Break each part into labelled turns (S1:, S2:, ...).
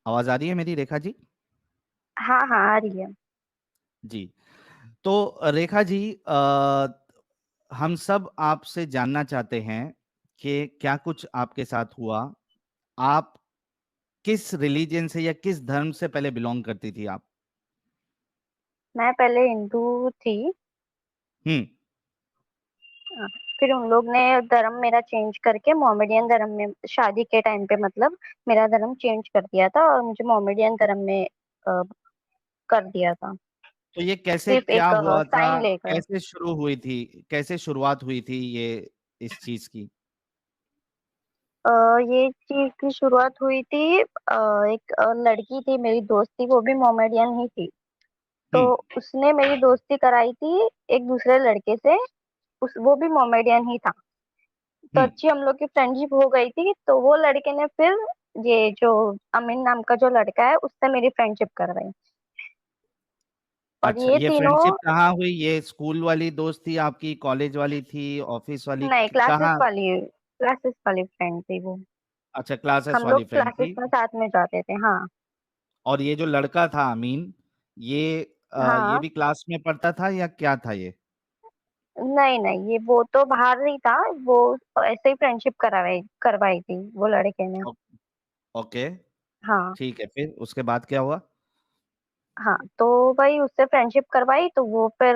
S1: आवाज आ रही है मेरी, रेखा जी?
S2: हाँ हाँ आ रही है।
S1: जी। तो रेखा जी, हम सब आपसे जानना चाहते हैं कि क्या कुछ आपके साथ हुआ। आप किस रिलीजन से या किस धर्म से पहले बिलोंग करती थी आप?
S2: मैं पहले हिंदू थी।
S1: हम्म।
S2: हाँ, फिर उन लोग ने धर्म मेरा चेंज करके मोमेडियन धर्म में शादी के टाइम पे मतलब मेरा धर्म चेंज कर दिया था और मुझे मोमेडियन धर्म में अ, कर दिया था।
S1: तो ये कैसे,
S2: सिर्फ
S1: क्या
S2: एक
S1: हुआ था?
S2: साइन लेकर।
S1: कैसे शुरू हुई थी? कैसे शुरुआत हुई थी ये इस चीज की?
S2: ये चीज की शुरुआत हुई थी, एक लड़की थी मेरी दोस्त थी, वो भी मोमेडियन ही थी। तो
S1: हम्म।
S2: उसने मेरी दोस्ती कराई थी एक दूसरे लड़के से। वो भी मोमेडियन ही था। तो
S1: हम्म।
S2: अच्छी हम लोग की फ्रेंडशिप हो गई थी, तो वो लड़के ने फिर ये जो अमीन नाम का जो लड़का है उससे मेरी फ्रेंडशिप करवाई। और
S1: अच्छा,
S2: ये
S1: ये फ्रेंडशिप
S2: तीनों।
S1: कहाँ हुई? ये स्कूल वाली दोस्त थी आपकी, कॉलेज वाली थी, ऑफिस वाली,
S2: नहीं,
S1: कहाँ?
S2: क्लासेस वाली फ्रेंड थी वो।
S1: अच्छा, क्लासेस
S2: हम
S1: वाली
S2: लोग
S1: फ्रेंड
S2: क्लासेस
S1: थी।
S2: में साथ में जाते थे, हाँ।
S1: और ये जो लड़का था अमीन, ये ये
S2: हाँ।
S1: भी क्लास में पढ़ता था या क्या था ये?
S2: नहीं नहीं, ये वो तो बाहर नहीं था। वो ऐसे ही फ्रेंडशिप करवाई करवाई थी वो लड़के ने।
S1: ओ- ओके।
S2: हाँ।
S1: ठीक है, फिर उसके बाद क्या हुआ?
S2: हाँ, तो भाई उससे फ्रेंडशिप करवाई तो वो फिर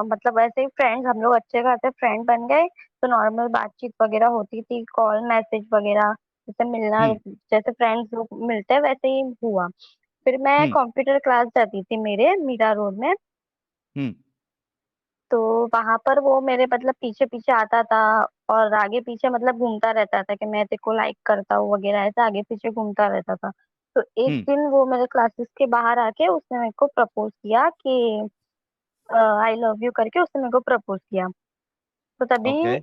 S2: मतलब ऐसे ही फ्रेंड्स, हम लोग अच्छे खासे फ्रेंड बन गए। तो नॉर्मल बातचीत वगैरह होती थी, कॉल मैसेज वगैरह, जैसे मिलना,
S1: हम्म।
S2: जैसे फ्रेंड्स लोग मिलते हैं वैसे ही हुआ। फिर मैं
S1: हम्म।
S2: कंप्यूटर क्लास जाती थी मेरे मीरा रोड में।
S1: हम्म।
S2: तो वहां पर वो मेरे मतलब पीछे पीछे आता था और आगे पीछे मतलब घूमता रहता था कि मैं तेरे को लाइक करता हूँ वगैरह, ऐसा आगे पीछे घूमता रहता था। तो एक
S1: हम्म।
S2: दिन वो मेरे क्लासेस के बाहर आके उसने मेरे को प्रपोज किया कि आई लव यू करके उसने मेरे को प्रपोज किया। तो तभी
S1: ओके।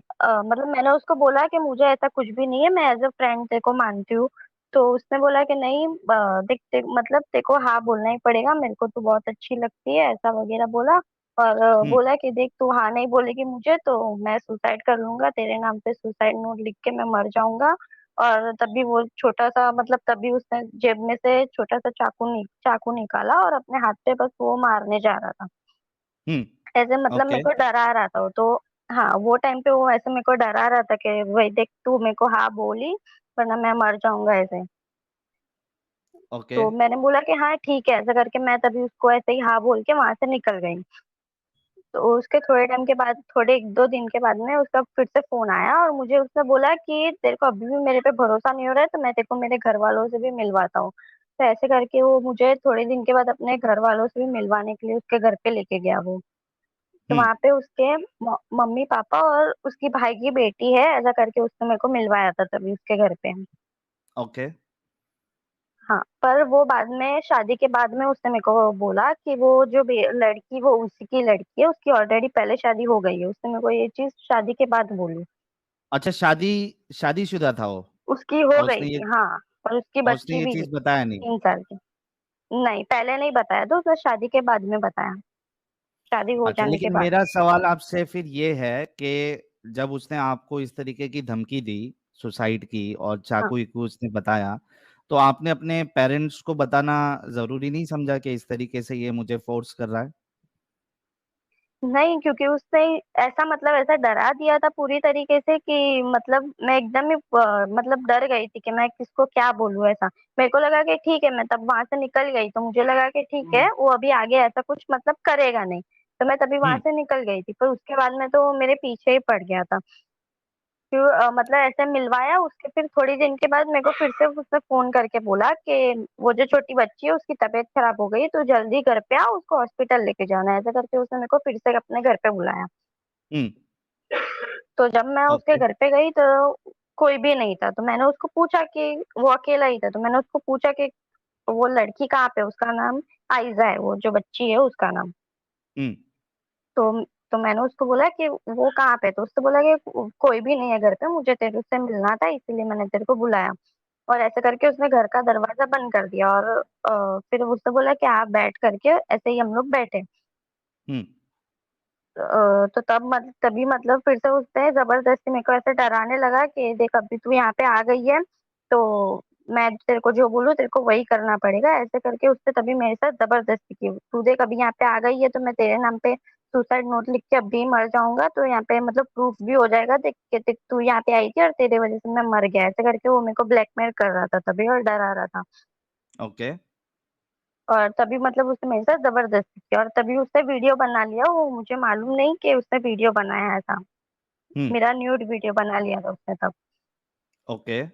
S2: मतलब मैंने उसको बोला कि मुझे ऐसा कुछ भी नहीं है, मैं एज अ फ्रेंड तेरे को मानती हूँ। तो उसने बोला कि नहीं, मतलब तेरे को हाँ बोलना ही पड़ेगा, मेरे को तू बहुत अच्छी लगती है, ऐसा वगैरह बोला। और
S1: हम्म।
S2: बोला कि देख, तू हाँ नहीं बोलेगी मुझे तो मैं सुसाइड कर लूंगा, तेरे नाम पे सुसाइड नोट लिख के मैं मर जाऊंगा। और तभी वो छोटा सा मतलब तभी उसने जेब में से छोटा सा चाकू निकाला और अपने हाथ पे बस वो मारने जा रहा था।
S1: हम्म।
S2: ऐसे मतलब मेरे
S1: ओके।
S2: को डरा रहा था वो तो। हाँ, वो टाइम पे वो ऐसे मेरे को डरा रहा था कि वही देख, तू मेरे को हाँ बोली वरना मैं मर जाऊंगा ऐसे।
S1: ओके।
S2: तो मैंने बोला कि हाँ ठीक है, ऐसा करके मैं तभी उसको ऐसे ही हाँ बोल के वहां से निकल गई। तो उसके थोड़े टाइम के बाद, थोड़े एक दो दिन के बाद में उसका फिर से फोन आया और मुझे उसने बोला कि तेरे को अभी भी मेरे पे भरोसा नहीं हो रहा है तो मैं तेरे को मेरे घर वालों से भी मिलवाता हूँ। तो ऐसे करके वो मुझे थोड़े दिन के बाद अपने घर वालों से भी मिलवाने के लिए उसके घर पे लेके गया वो। तो
S1: हम्म।
S2: वहां पे उसके मम्मी पापा और उसकी भाई की बेटी है, ऐसा करके उसने मेरे को मिलवाया था तभी उसके घर पे।
S1: ओके।
S2: हाँ, पर वो बाद में शादी के बाद में उसने मेरे को बोला कि वो जो लड़की वो उसी की लड़की है, उसकी ऑलरेडी पहले शादी हो गई है। उसने मेरे को ये चीज शादी के बाद बोली।
S1: अच्छा, शादीशुदा था वो?
S2: उसकी हो
S1: और
S2: गई
S1: उसने ये
S2: थी, हाँ। और उसकी
S1: और उसने
S2: बच्ची
S1: ये
S2: भी थी
S1: चीज बताया नहीं?
S2: 3 साल की। नहीं, पहले नहीं बताया था उसने, शादी के बाद में बताया, शादी हो
S1: अच्छा,
S2: जाने के
S1: लेकिन
S2: बाद।
S1: मेरा सवाल आपसे फिर ये है कि जब उसने आपको इस तरीके की धमकी दी, सुसाइड की, और
S2: हाँ।
S1: चाकू वाकू उसने बताया, तो आपने अपने पेरेंट्स को बताना जरूरी नहीं समझा कि इस तरीके से ये मुझे फोर्स कर रहा है?
S2: नहीं, क्योंकि उसने ऐसा मतलब ऐसा डरा दिया था पूरी तरीके से कि मतलब मैं एकदम ही मतलब डर गई थी कि मैं किसको क्या बोलूं ऐसा। मेरे को लगा कि ठीक है, मैं तब वहां से निकल गई तो मुझे लगा कि ठीक है, वो अभी आगे ऐसा कुछ मतलब करेगा नहीं। तो मैं तभी वहां
S1: हम्म।
S2: से निकल गई थी, पर उसके बाद में तो वो मेरे पीछे ही पड़ गया था। फिर मतलब ऐसे मिलवाया उसके, फिर थोड़ी दिन के बाद मेरे को फिर से उसने फोन करके बोला कि वो जो छोटी बच्ची है उसकी तबीयत खराब हो गई तो जल्दी घर पे आ, उसको हॉस्पिटल लेके जाना है। ऐसा करके उसने मेरे को फिर से अपने घर पे बुलाया।
S1: हम्म।
S2: तो जब मैं उसके
S1: ओके।
S2: घर पे गई तो कोई भी नहीं था। तो मैंने उसको पूछा कि वो अकेला ही था, तो मैंने उसको पूछा कि वो लड़की कहाँ पे है? उसका नाम आयजा है, वो जो बच्ची है उसका नाम।
S1: हम्म।
S2: तो मैंने उसको बोला कि वो कहाँ पे है? तो उसने बोला कि कोई भी नहीं है घर पे, मुझे तेरे से मिलना था इसीलिए मैंने तेरे को बुलाया। और ऐसे करके उसने घर का दरवाजा बंद कर दिया और फिर उसने बोला कि आप बैठ करके, ऐसे ही हम लोग बैठे।
S1: हम्म।
S2: तो तभी मतलब फिर से उसने जबरदस्ती मेरे को ऐसे डराने लगा कि देख, अभी तू यहाँ पे आ गई है तो मैं तेरे को जो बोलूँ तेरे को वही करना पड़ेगा, ऐसे करके उसने तभी मेरे साथ जबरदस्ती की। तू देख अभी यहाँ पे आ गई है तो मैं तेरे नाम पे सुसाइड नोट लिख के अभी मर जाऊंगा, तो यहाँ पे मतलब प्रूफ भी हो जाएगा, देख के देख तू यहाँ पे आई थी और तेरे वजह से मैं मर गया, ऐसे करके वो मेरे को ब्लैकमेल कर रहा था तभी और डरा रहा था।
S1: ओके।
S2: और तभी मतलब उसने मेरे साथ जबरदस्ती की और तभी उसने वीडियो बना लिया, वो मुझे मालूम नहीं कि उसने वीडियो बनाया ऐसा।
S1: हुँ,
S2: मेरा न्यूड वीडियो बना लिया था उसने तब।
S1: ओके।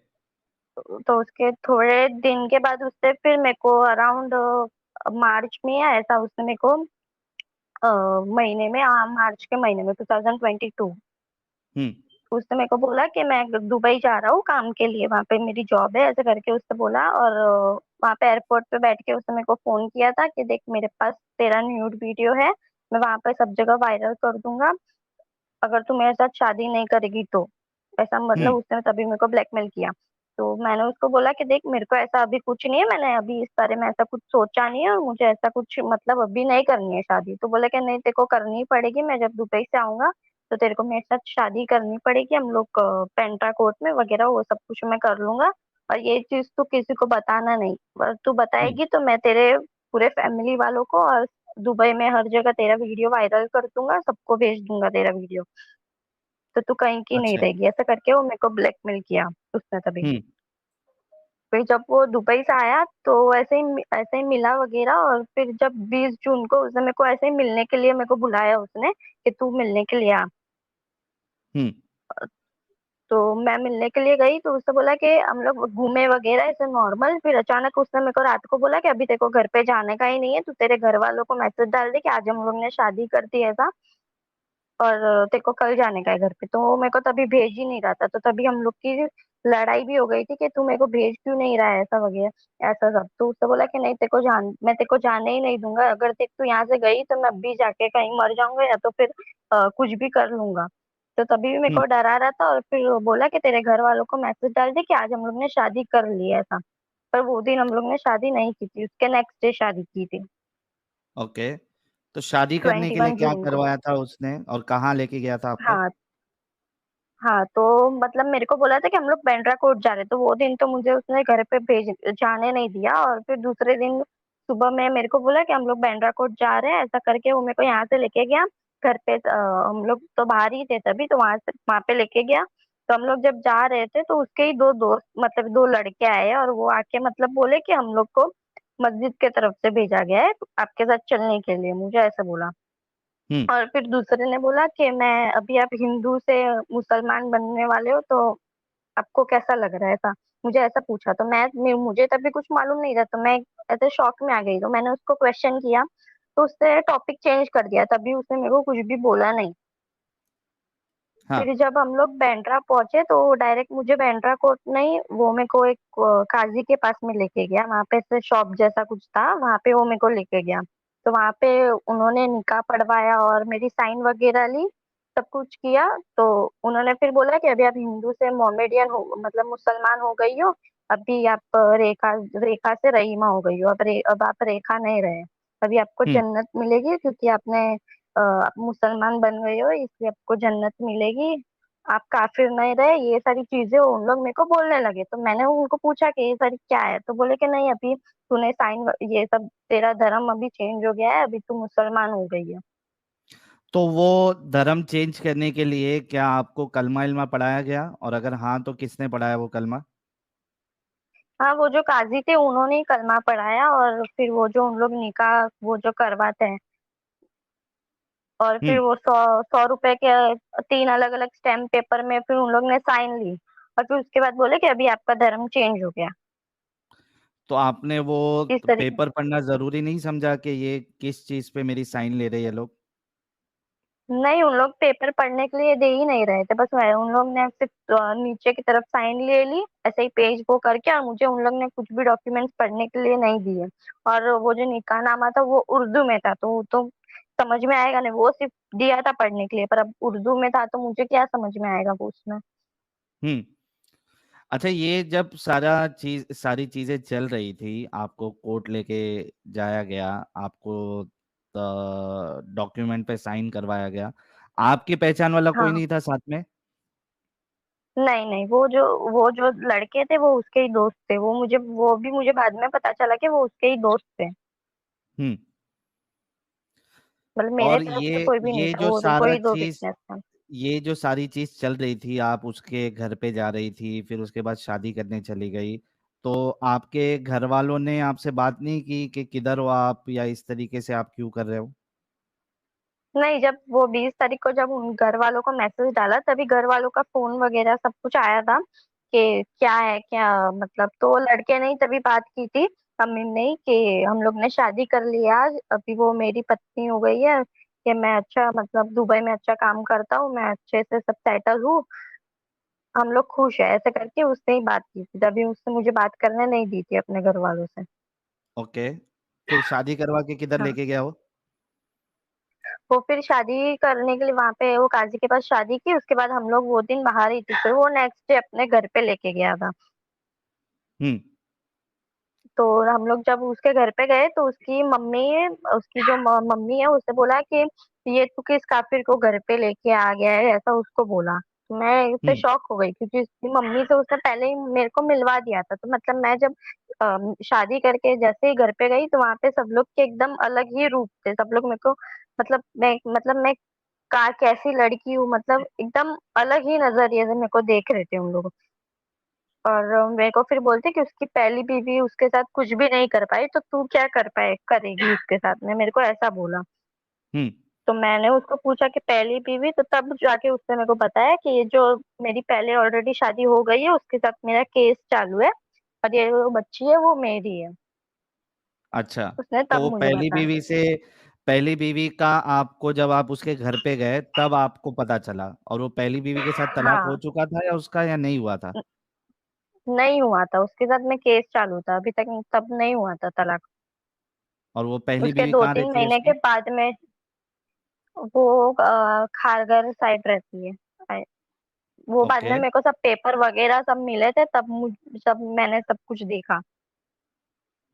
S2: तो उसके थोड़े दिन के बाद उससे फिर मेरे को अराउंड मार्च में या ऐसा उसने मेरे को महीने में, मार्च के महीने में 2022
S1: हुँ,
S2: उसने मेरे को बोला कि मैं दुबई जा रहा हूँ काम के लिए, वहां पे मेरी जॉब है, ऐसे करके उसने बोला। और वहां पे एयरपोर्ट पे बैठ के उसने मेरे को फोन किया था कि देख मेरे पास तेरा न्यूड वीडियो है, मैं वहां पे सब जगह वायरल कर दूंगा अगर तू मेरे साथ शादी नहीं करेगी तो। ऐसा
S1: हुँ,
S2: मतलब उसने तभी मेरे को ब्लैकमेल किया। तो मैंने उसको बोला कि देख मेरे को ऐसा अभी कुछ नहीं है, मैंने अभी इस बारे में ऐसा कुछ सोचा नहीं है और मुझे ऐसा कुछ मतलब अभी नहीं करनी है शादी। तो बोले कि नहीं तेरे को करनी ही पड़ेगी, मैं जब दुबई से आऊंगा तो तेरे को मेरे साथ शादी करनी पड़ेगी, हम लोग पेंटा कोर्ट में वगैरह वो सब कुछ मैं कर लूंगा। और ये चीज तू किसी को बताना नहीं, और तू
S1: हुँ,
S2: बताएगी तो मैं तेरे पूरे फैमिली वालों को और दुबई में हर जगह तेरा वीडियो वायरल कर दूंगा, सबको भेज दूंगा तेरा वीडियो, तो तू कहीं की नहीं
S1: अच्छा।
S2: रहेगी, ऐसा करके वो मेरे को ब्लैकमेल किया उसने तभी।
S1: हुँ,
S2: फिर जब वो दुबई से आया तो ऐसे ही मिला वगैरह, और फिर जब 20 जून को उसने मेरे को ऐसे ही मिलने के लिए मेरे को बुलाया उसने कि तू मिलने के लिए आ।
S1: हुँ,
S2: तो मैं मिलने के लिए गई तो उसने बोला कि हम लोग घूमे वगैरह ऐसे नॉर्मल, फिर अचानक उसने मेरे को रात को बोला कि अभी तेरे को घर पे जाने का ही नहीं है, तू तेरे घर वालों को मैसेज डाल दे कि आज हम लोग ने शादी कर दी ऐसा, और तेरे को कल जाने का है घर पे। तो वो मेरे को तभी भेज ही नहीं रहा था, तो तभी हम लोग की लड़ाई भी हो गई थी कि तू मेरे को भेज क्यों नहीं रहा है ऐसा वगैरह ऐसा सब। तो उसने बोला कि नहीं मैं तेरे को जाने ही नहीं दूंगा, अगर तू यहाँ से गई तो मैं अभी जाके कहीं मर जाऊंगा या तो फिर कुछ भी कर लूंगा। तो तभी भी मेरे
S1: हुँ,
S2: को डरा रहा था, और फिर वो बोला कि तेरे घर वालों को मैसेज डाल दे कि आज हम लोग ने शादी कर ली है ऐसा। पर वो दिन हम लोग ने शादी नहीं की थी, उसके नेक्स्ट डे शादी की थी।
S1: ओके। तो शादी करने के लिए
S2: 21
S1: क्या
S2: जून को।
S1: करवाया था उसने और कहाँ लेके गया था आपको?
S2: हाँ। हाँ तो मतलब मेरे को बोला था कि हम लोग बांद्रा कोर्ट जा रहे हैं, तो वो दिन तो मुझे उसने घर पे भेज जाने नहीं दिया, और फिर दूसरे दिन सुबह में मेरे को बोला कि हम लोग बांद्रा कोर्ट जा रहे हैं, ऐसा करके वो मेरे को यहाँ से लेके गया घर पे। हम लोग तो बाहर ही थे तभी, तो वहां पे लेके गया। तो हम लोग जब जा रहे थे तो उसके ही दो दोस्त मतलब दो लड़के आए, और वो आके मतलब बोले कि हम लोग को मस्जिद के तरफ से भेजा गया है आपके साथ चलने के लिए, मुझे ऐसा बोला।
S1: हुँ,
S2: और फिर दूसरे ने बोला कि मैं अभी आप हिंदू से मुसलमान बनने वाले हो तो आपको कैसा लग रहा है ऐसा, मुझे ऐसा पूछा। तो मुझे तभी कुछ मालूम नहीं था, तो मैं ऐसे शॉक में आ गई, तो मैंने उसको क्वेश्चन किया तो उसने टॉपिक चेंज कर दिया, तभी उसने मेरे को कुछ भी बोला नहीं।
S1: हाँ,
S2: फिर जब हम लोग बांद्रा पहुंचे तो डायरेक्ट मुझे बांद्रा कोर्ट नहीं, वो मेरे को एक काजी के पास में लेके गया, वहां पे से शॉप जैसा कुछ था, वहां पे वो मेरे को लेके गया। तो वहां पे उन्होंने निकाह पढ़वाया और मेरी साइन वगैरह ली, सब कुछ किया। तो उन्होंने फिर बोला कि अभी आप हिंदू से मोमेडियन हो मतलब मुसलमान हो गई हो, अभी आप रेखा रेखा से रहीमा हो गई हो, अब आप रेखा नहीं रहे, अभी आपको
S1: हुँ।
S2: जन्नत मिलेगी क्योंकि आपने आप मुसलमान बन गए हो इसलिए आपको जन्नत मिलेगी, आप काफिर नहीं रहे, ये सारी चीजें उन लोग मेरे को बोलने लगे। तो मैंने उनको पूछा कि ये सारी क्या है, तो बोले कि नहीं अभी तूने ये सब तेरा धर्म अभी चेंज हो गया है, अभी तू मुसलमान हो गई है।
S1: तो वो धर्म चेंज करने के लिए क्या आपको कलमा-वलमा पढ़ाया गया? और अगर हाँ, तो किसने पढ़ाया वो कलमा?
S2: हाँ वो जो काजी थे उन्होंने ही कलमा पढ़ाया, और फिर वो जो उन लोग निकाह वो जो करवाते हैं, और
S1: हुँ,
S2: फिर वो 100 100 रुपए के 3 अलग अलग स्टैम्प पेपर में फिर उन लोग ने साइन ली, और फिर उसके बाद बोले कि अभी आपका धर्म चेंज हो गया,
S1: तो आपने वो
S2: इस तरीके।
S1: पेपर पढ़ना ज़रूरी नहीं समझा कि ये किस चीज़ पे मेरी साइन ले रहे हैं ये लोग?
S2: नहीं उन लोग पेपर पढ़ने के लिए दे ही नहीं रहे थे, बस उन लोग ने सिर्फ नीचे की तरफ साइन ले ली ऐसे ही पेज को करके, और मुझे उन लोग ने कुछ भी डॉक्यूमेंट्स पढ़ने के लिए नहीं दिए। और वो जो निकाहनामा था वो उर्दू में था, तो वो तो समझ में आएगा नहीं, वो सिर्फ दिया था पढ़ने के लिए, पर अब उर्दू में था तो मुझे क्या समझ में आएगा वो उसमें।
S1: हुँ। अच्छा, ये जब सारी चीज़ें चल रही थी, आपको कोर्ट लेके जाया गया, आपको डॉक्यूमेंट पे साइन करवाया गया, आपकी पहचान वाला कोई
S2: हाँ।
S1: नहीं था साथ में?
S2: नहीं नहीं, वो जो लड़के थे वो उसके ही दोस्त थे। वो भी मुझे बाद में पता चला कि वो उसके ही दोस्त थे।
S1: हम्म।
S2: मतलब मेरे
S1: और
S2: तरफ से कोई भी नहीं
S1: ये
S2: था,
S1: जो
S2: वो
S1: सारा
S2: ही दो
S1: चीज
S2: विटनेस थे।
S1: ये जो सारी चीज चल रही थी, आप उसके घर पे जा रही थी, फिर उसके बाद शादी करने चली गई, तो आपके घर वालों ने आपसे बात नहीं की कि किधर हो आप, या इस तरीके से आप क्यों कर रहे हो?
S2: नहीं, जब वो 20 तारीख को जब उन घर वालों को मैसेज डाला तभी घर वालों का फोन वगैरह सब कुछ आया था कि क्या है क्या, मतलब तो लड़के ने ही तभी बात की थी, अम्मी ने ही, कि हम लोग ने शादी कर लिया आज, अभी वो मेरी पत्नी हो गई है, कि मैं अच्छा मतलब दुबई में अच्छा काम करता हूँ, मैं अच्छे से सब सेटल हूँ, हम लोग खुश है, ऐसे करके उसने ही बात की थी, तभी उसने मुझे बात करने नहीं दी थी अपने घर वालों से।
S1: ओके। फिर शादी करवा के किधर
S2: हाँ,
S1: लेके गया वो?
S2: वो फिर शादी करने के लिए वहां पे वो काजी के पास शादी की, उसके बाद हम लोग वो दिन बाहर ही थे, फिर वो नेक्स्ट डे अपने घर पे लेके गया था।
S1: हम्म।
S2: तो हम लोग जब उसके घर पे गए तो उसकी जो मम्मी है उसने बोला कि ये तू किस काफिर को घर पे लेके आ गया है, ऐसा उसको बोला। तो मैं उससे
S1: हम्म।
S2: शॉक हो गई क्योंकि उसकी मम्मी से उसने पहले ही मेरे को मिलवा दिया था, तो मतलब मैं जब शादी करके जैसे ही घर पे गई तो वहां पे सब लोग के एकदम अलग ही रूप थे, सब लोग मेरे को मैं का कैसी लड़की हूँ, मतलब एकदम अलग ही नजरिए से मेरे को देख रहे थे उन लोग। और मेरे को फिर बोलते कि उसकी पहली बीवी उसके साथ कुछ भी नहीं कर पाई, तो तू क्या कर पाए करेगी उसके साथ में, मेरे को ऐसा बोला।
S1: हम्म।
S2: तो मैंने उसको पूछा कि पहली बीवी, तो तब जाके उसने मेरे को बताया कि ये जो मेरी पहले ऑलरेडी शादी हो गई है उसके साथ मेरा केस चालू है, और ये जो बच्ची है वो मेरी है।
S1: अच्छा।
S2: उसने तब
S1: तो
S2: मुझे बताया।
S1: पहली बीवी का आपको, जब आप उसके घर पे गए तब आपको पता चला, और वो पहली बीवी के साथ तलाक हो
S2: हाँ,
S1: चुका था या उसका, या नहीं हुआ था?
S2: न- नहीं हुआ था उसके साथ में, केस चालू था अभी तक, तब नहीं हुआ था तलाक।
S1: और वो पहली
S2: उसके
S1: बीवी
S2: दो
S1: कहाँ
S2: तीन
S1: रहती है
S2: महीने के
S1: उसकी?
S2: बाद में वो खारघर साइड रहती है। वो बाद
S1: ओके।
S2: में मेरे को सब पेपर वगैरह सब मिले थे, सब मैंने सब कुछ देखा।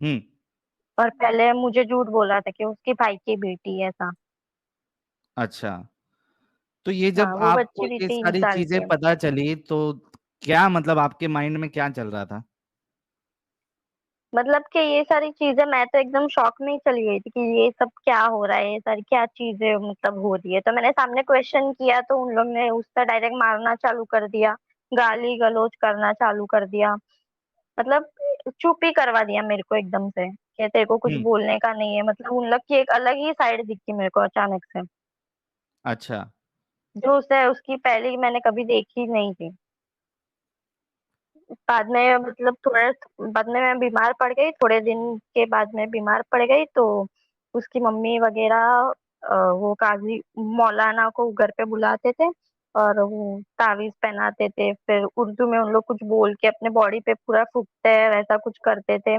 S1: हम्म।
S2: और पहले मुझे झूठ बोला था कि उसकी भाई की बेटी है ऐसा।
S1: अच्छा। तो ये
S2: हाँ,
S1: जब
S2: वो
S1: आपको
S2: बच्ची भी
S1: ये
S2: 3
S1: सारी
S2: साल की
S1: चीजें
S2: है।
S1: पता चली, तो क्या मतलब आपके माइंड में क्या चल रहा था?
S2: मतलब कि ये सारी चीजें, मैं तो एकदम शॉक में ही चली गई थी कि ये सब क्या हो रहा है, ये सारी क्या चीजें मतलब हो रही है। तो मैंने सामने क्वेश्चन किया तो उन लोग ने उसका डायरेक्ट मारना चालू कर दिया, गाली गलौज करना चालू कर दिया, मतलब चुप ही करवा दिया मेरे को एकदम से कि तेरे को कुछ
S1: हम्म।
S2: बोलने का नहीं है। मतलब उन लोग की एक अलग ही साइड दिखी मेरे को अचानक से,
S1: अच्छा।
S2: जो उसे उसकी पहले मैंने कभी देखी नहीं थी। बाद में मतलब थोड़ा बाद में मैं बीमार पड़ गई, थोड़े दिन के बाद में बीमार पड़ गई, तो उसकी मम्मी वगैरह वो काजी मौलाना को घर पे बुलाते थे और वो तावीज पहनाते थे, फिर उर्दू में उन लोग कुछ बोल के अपने बॉडी पे पूरा फूकते हैं वैसा कुछ करते थे।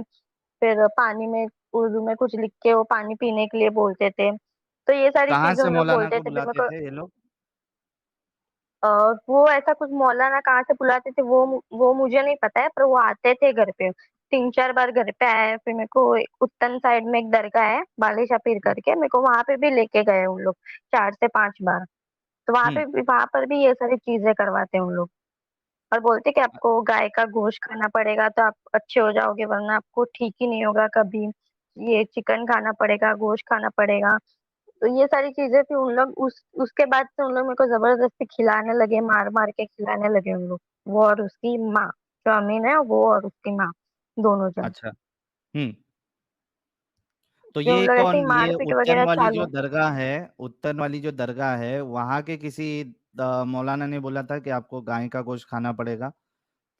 S2: फिर पानी में उर्दू में कुछ लिख के वो पानी पीने के लिए बोलते थे, तो ये सारी
S1: कहाँ
S2: चीजें
S1: से
S2: उन लोग
S1: मौलाना
S2: बोलते
S1: को
S2: थे। फिर
S1: बुलाते
S2: मेरे
S1: थे ये लोग?
S2: वो ऐसा कुछ मौलाना कहाँ से बुलाते थे वो मुझे नहीं पता है, पर वो आते थे घर पे, 3 4 बार घर पे आए। फिर मेरे को उत्तन साइड में एक दरगाह है बालिशा पीर करके, मेरे को वहां पे भी लेके गए उन लोग 4 से 5 बार। तो
S1: हम्म।
S2: वहां पर भी ये सारी चीजें करवाते हैं उन लोग, और बोलते कि आपको गाय का गोश्त खाना पड़ेगा तो आप अच्छे हो जाओगे, वरना आपको ठीक ही नहीं होगा कभी, ये चिकन खाना पड़ेगा, गोश्त खाना पड़ेगा। तो ये सारी चीजें थी, उन लोग उसके बाद से उन लोग मेरे को जबरदस्ती खिलाने लगे, मार मार के खिलाने लगे उन लोग, वो और उसकी माँ, जो अमीन है वो और उसकी माँ, दोनों जन।
S1: अच्छा। हम्म। तो
S2: जो उन
S1: ये
S2: लोग ऐसे
S1: कौन,
S2: ही
S1: ये
S2: मारपीट वगैरह चालू।
S1: उत्तन वाली जो दरगाह है, वहां के किसी मौलाना ने बोला था कि आपको गाय का गोश्त खाना पड़ेगा,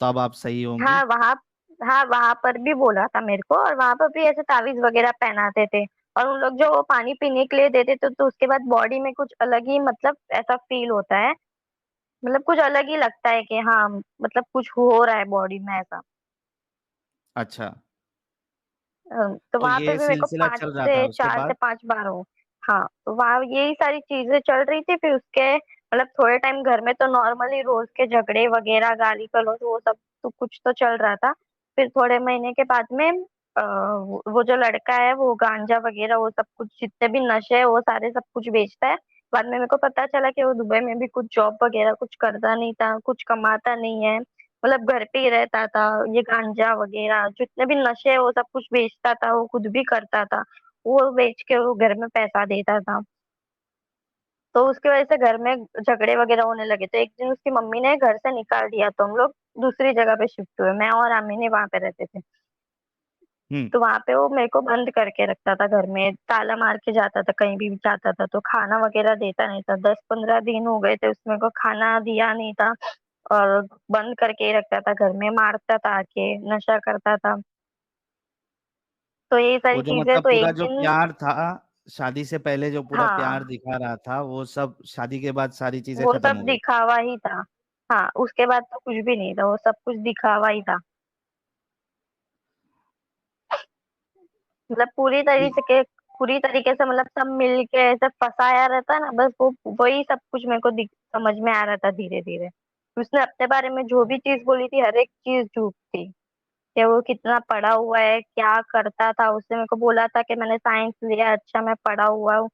S1: तब आप सही होंगी?
S2: हाँ वहाँ हाँ, वहां पर भी बोला था मेरे को, और वहां पर भी ऐसे तावीज वगैरह पहनाते थे। और उन लोग जो पानी पीने के लिए देते थे तो उसके बाद बॉडी में कुछ अलग ही मतलब ऐसा फील होता है, मतलब कुछ अलग ही लगता है कि हाँ मतलब कुछ हो रहा है बॉडी में ऐसा।
S1: अच्छा।
S2: तो
S1: तो
S2: वहां पे
S1: ये
S2: भी मेरे को
S1: सिलसिला
S2: पांच
S1: चल रहा था
S2: से
S1: उसके
S2: चार से
S1: बाद?
S2: पांच बार हो। हाँ, तो वहां यही सारी चीजें चल रही थी। फिर उसके मतलब थोड़े टाइम घर में तो नॉर्मली रोज के झगड़े वगैरह गाली गलौज वो सब तो कुछ तो चल रहा था। फिर थोड़े महीने के बाद में वो जो लड़का है वो गांजा वगैरह वो सब कुछ जितने भी नशे है वो सारे सब कुछ बेचता है, बाद में मेरे को पता चला कि वो दुबई में भी कुछ जॉब वगैरह कुछ करता नहीं था, कुछ कमाता नहीं है, मतलब घर पे ही रहता था। ये गांजा वगैरह जितने भी नशे हैं, वो सब कुछ बेचता था, वो खुद भी करता था। वो बेच के वो घर में पैसा देता था। तो उसकी वजह से घर में झगड़े वगैरह होने लगे, तो एक दिन उसकी मम्मी ने घर से निकाल दिया, तो हम लोग दूसरी जगह पे शिफ्ट हुए, मैं और आमिनी वहां पे रहते थे।
S1: हम्म।
S2: तो वहां पे वो मेरे को बंद करके रखता था घर में, ताला मार के जाता था, कहीं भी जाता था तो खाना वगैरह देता नहीं था। 10-15 दिन हो गए थे उसमें को खाना दिया नहीं था, और बंद करके ही रखता था घर में, मारता था आके, नशा करता था। तो ये
S1: वो
S2: सारी
S1: जो
S2: चीजें,
S1: मतलब
S2: तो
S1: पूरा
S2: एक
S1: जो
S2: दिन।
S1: प्यार था, शादी से पहले जो पूरा प्यार
S2: हाँ,
S1: दिखा रहा था, वो सब शादी के बाद सारी चीजें
S2: वो
S1: खत्म
S2: सब
S1: हो गई।
S2: दिखावा ही था। हाँ, उसके बाद तो कुछ भी नहीं था, वो सब कुछ दिखावा ही था। मतलब पूरी तरीके से, मतलब सब मिल के ऐसे फंसाया रहता ना, बस वो वही सब कुछ मेरे को समझ में आ रहा था धीरे धीरे। उसने अपने बारे में जो भी चीज बोली थी, हर एक चीज झूठ थी। कि वो कितना पढ़ा हुआ है, क्या करता था, उसने मेरे को बोला था कि मैंने साइंस लिया, अच्छा मैं पढ़ा हुआ हूँ,